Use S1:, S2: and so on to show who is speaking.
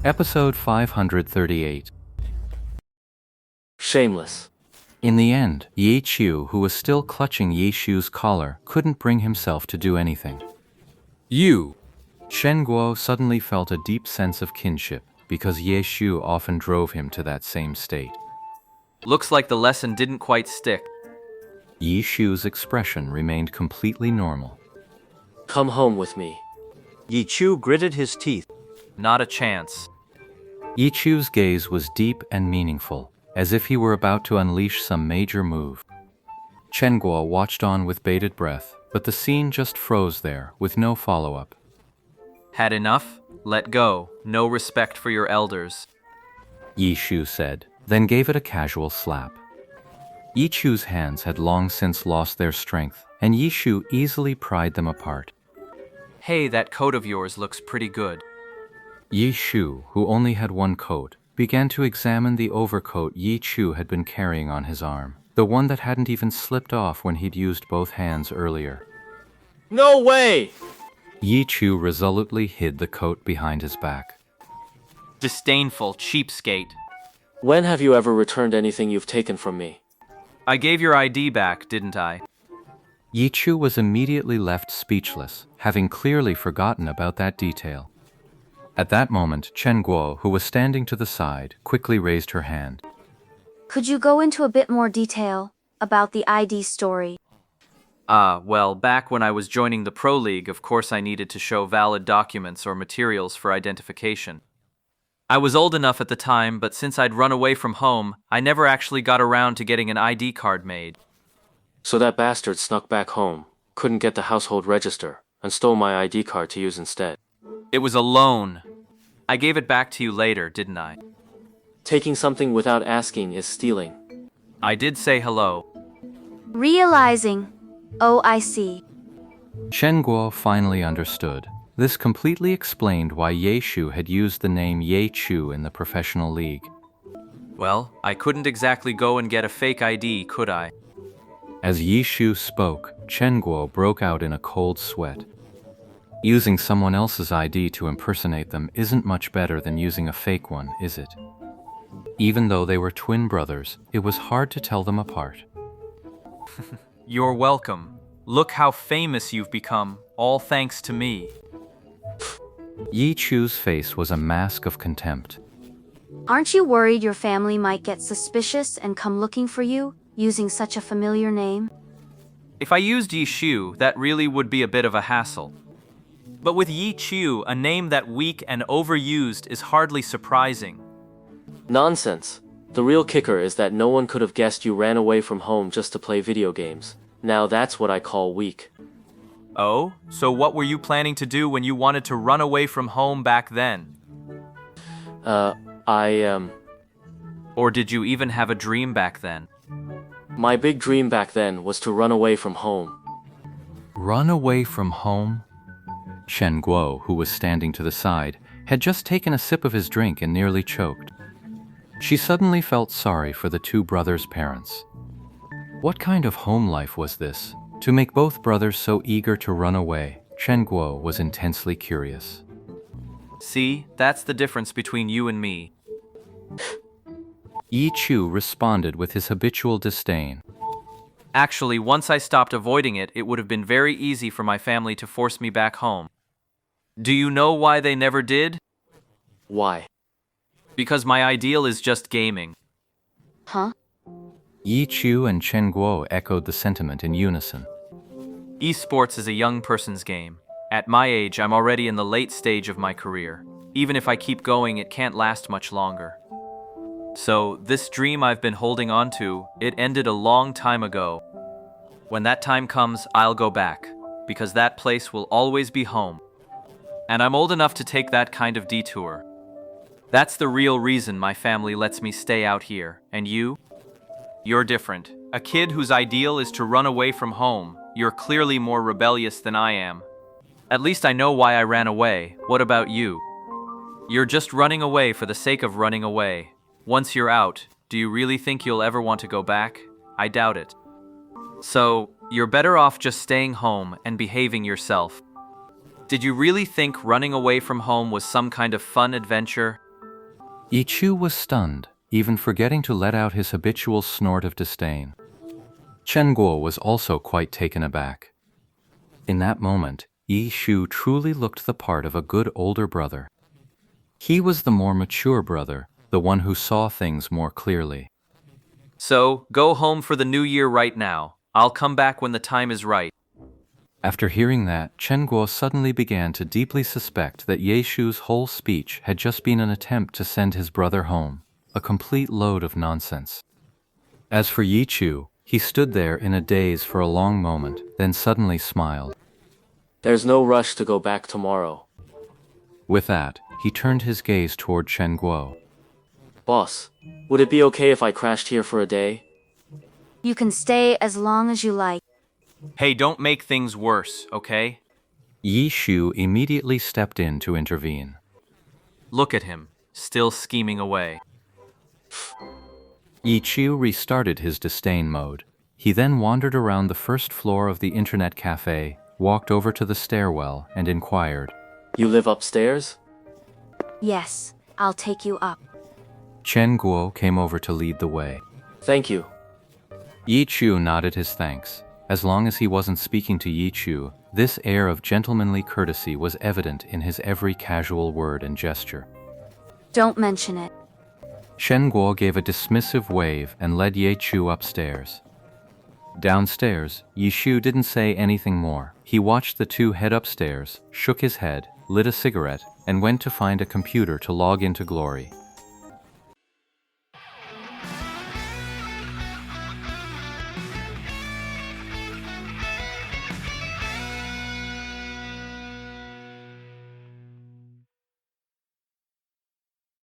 S1: Episode 538.
S2: Shameless.
S1: In the end, Ye Qiu, who was still clutching Ye Shu's collar, couldn't bring himself to do anything. You! Shen Guo suddenly felt a deep sense of kinship, because Ye Shu often drove him to that same state.
S3: Looks like the lesson didn't quite stick.
S1: Ye Shu's expression remained completely normal.
S2: Come home with me.
S4: Ye Qiu gritted his teeth.
S3: Not a chance.
S1: Ye Qiu's gaze was deep and meaningful, as if he were about to unleash some major move. Chen Guo watched on with bated breath, but the scene just froze there, with no follow-up.
S3: Had enough? Let go. No respect for your elders.
S1: Ye Shu said, then gave it a casual slap. Ye Qiu's hands had long since lost their strength, and Ye Shu easily pried them apart.
S3: Hey, that coat of yours looks pretty good.
S1: Ye Shu, who only had one coat, began to examine the overcoat Ye Qiu had been carrying on his arm, the one that hadn't even slipped off when he'd used both hands earlier.
S2: No way!
S1: Ye Qiu resolutely hid the coat behind his back.
S3: Disdainful cheapskate.
S2: When have you ever returned anything you've taken from me?
S3: I gave your ID back, didn't I?
S1: Ye Qiu was immediately left speechless, having clearly forgotten about that detail. At that moment, Chen Guo, who was standing to the side, quickly raised her hand.
S5: Could you go into a bit more detail about the ID story?
S3: Well, back when I was joining the Pro League, of course I needed to show valid documents or materials for identification. I was old enough at the time, but since I'd run away from home, I never actually got around to getting an ID card made.
S2: So that bastard snuck back home, couldn't get the household register, and stole my ID card to use instead.
S3: It was a loan. I gave it back to you later, didn't I?
S2: Taking something without asking is stealing.
S3: I did say hello.
S5: Realizing. Oh, I see.
S1: Chen Guo finally understood. This completely explained why Ye Shu had used the name Ye Qiu in the professional league.
S3: Well, I couldn't exactly go and get a fake ID, could I?
S1: As Ye Shu spoke, Chen Guo broke out in a cold sweat. Using someone else's ID to impersonate them isn't much better than using a fake one, is it? Even though they were twin brothers, it was hard to tell them apart.
S3: You're welcome. Look how famous you've become, all thanks to me.
S1: Ye Qiu's face was a mask of contempt.
S5: Aren't you worried your family might get suspicious and come looking for you, using such a familiar name?
S3: If I used Ye Shu, that really would be a bit of a hassle. But with Ye Qiu, a name that weak and overused is hardly surprising.
S2: Nonsense. The real kicker is that no one could have guessed you ran away from home just to play video games. Now that's what I call weak.
S3: Oh? So what were you planning to do when you wanted to run away from home back then? Or did you even have a dream back then?
S2: My big dream back then was to run away from home.
S1: Run away from home? Chen Guo, who was standing to the side, had just taken a sip of his drink and nearly choked. She suddenly felt sorry for the two brothers' parents. What kind of home life was this? To make both brothers so eager to run away, Chen Guo was intensely curious.
S3: See, that's the difference between you and me.
S1: Ye Qiu responded with his habitual disdain.
S3: Actually, once I stopped avoiding it, it would have been very easy for my family to force me back home. Do you know why they never did?
S2: Why?
S3: Because my ideal is just gaming.
S5: Huh?
S1: Ye Qiu and Chen Guo echoed the sentiment in unison.
S3: Esports is a young person's game. At my age, I'm already in the late stage of my career. Even if I keep going, it can't last much longer. So, this dream I've been holding on to, it ended a long time ago. When that time comes, I'll go back, because that place will always be home. And I'm old enough to take that kind of detour. That's the real reason my family lets me stay out here. And you? You're different. A kid whose ideal is to run away from home. You're clearly more rebellious than I am. At least I know why I ran away. What about you? You're just running away for the sake of running away. Once you're out, do you really think you'll ever want to go back? I doubt it. So, you're better off just staying home and behaving yourself. Did you really think running away from home was some kind of fun adventure?
S1: Yi Chu was stunned, even forgetting to let out his habitual snort of disdain. Chen Guo was also quite taken aback. In that moment, Yi Chu truly looked the part of a good older brother. He was the more mature brother, the one who saw things more clearly.
S3: So, go home for the new year right now. I'll come back when the time is right.
S1: After hearing that, Chen Guo suddenly began to deeply suspect that Ye Shu's whole speech had just been an attempt to send his brother home, a complete load of nonsense. As for Yi Chu, he stood there in a daze for a long moment, then suddenly smiled.
S2: There's no rush to go back tomorrow.
S1: With that, he turned his gaze toward Chen Guo.
S2: Boss, would it be okay if I crashed here for a day?
S5: You can stay as long as you like.
S3: Hey, don't make things worse, okay?
S1: Yi Shu immediately stepped in to intervene.
S3: Look at him, still scheming away.
S1: Yi Chu restarted his disdain mode. He then wandered around the first floor of the internet cafe, walked over to the stairwell, and inquired.
S2: You live upstairs?
S5: Yes, I'll take you up.
S1: Chen Guo came over to lead the way.
S2: Thank you.
S1: Yi Chu nodded his thanks. As long as he wasn't speaking to Yi Chu, this air of gentlemanly courtesy was evident in his every casual word and gesture.
S5: Don't mention it.
S1: Shen Guo gave a dismissive wave and led Ye Chu upstairs. Downstairs, Yi Shu didn't say anything more. He watched the two head upstairs, shook his head, lit a cigarette, and went to find a computer to log into Glory.